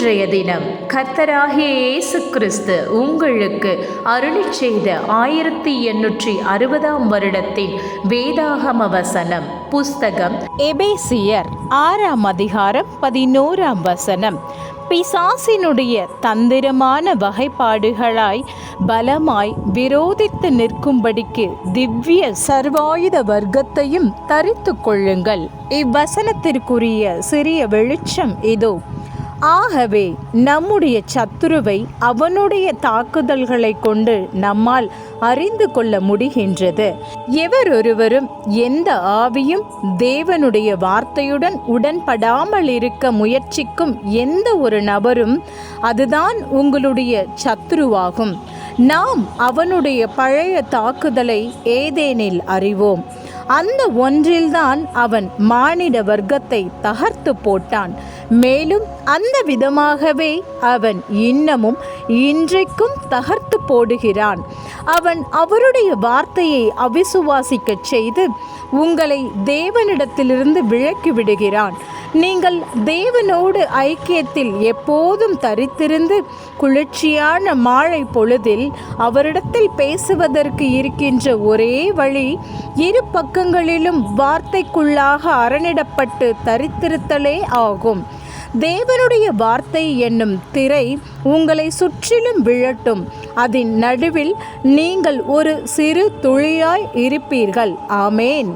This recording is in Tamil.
இன்றைய தினம் கர்த்தராகிய இயேசு கிறிஸ்து உங்களுக்கு அருளிச் செய்த 1860 வருடத்தின் வேதாகம வசனம். புஸ்தகம் எபேசியர் 6 அதிகாரம் 11 வசனம். பிசாசினுடைய தந்திரமான வகைப்பாடுகளாய் பலமாய் விரோதித்து நிற்கும்படிக்கு திவ்ய சர்வாயுத வர்க்கத்தையும் தரித்து கொள்ளுங்கள். இவ்வசனத்திற்குரிய சிறிய வெளிச்சம் இதோ. ஆகவே நம்முடைய சத்துருவை அவனுடைய தாக்குதல்களை கொண்டு நம்மால் அறிந்து கொள்ள முடிகின்றது. எவரொருவரும் எந்த ஆவியும் தேவனுடைய வார்த்தையுடன் உடன்படாமல் இருக்க முயற்சிக்கும் எந்த ஒரு நபரும் அதுதான் உங்களுடைய சத்துருவாகும். நாம் அவனுடைய பழைய தாக்குதலை ஏதேனில் அறிவோம். அந்த ஒன்றில்தான் அவன் மானிட வர்க்கத்தை தகர்த்து போட்டான். மேலும் அந்த விதமாகவே அவன் இன்னமும் இன்றைக்கும் தகர்த்து போடுகிறான். அவன் அவருடைய வார்த்தையை அவிசுவாசிக்கச் செய்து உங்களை தேவனிடத்திலிருந்து விலக்கி விடுகிறான். நீங்கள் தேவனோடு ஐக்கியத்தில் எப்போதும் தரித்திருந்து குளிர்ச்சியான மாலை பொழுதில் அவரிடத்தில் பேசுவதற்கு இருக்கின்ற ஒரே வழி இரு பக்கங்களிலும் வார்த்தைக்குள்ளாக அரணிடப்பட்டு தரித்திருத்தலே ஆகும். தேவனுடைய வார்த்தை என்னும் திரை உங்களை சுற்றிலும் விழட்டும். அதன் நடுவில் நீங்கள் ஒரு சிறு துளியாய் இருப்பீர்கள். ஆமேன்.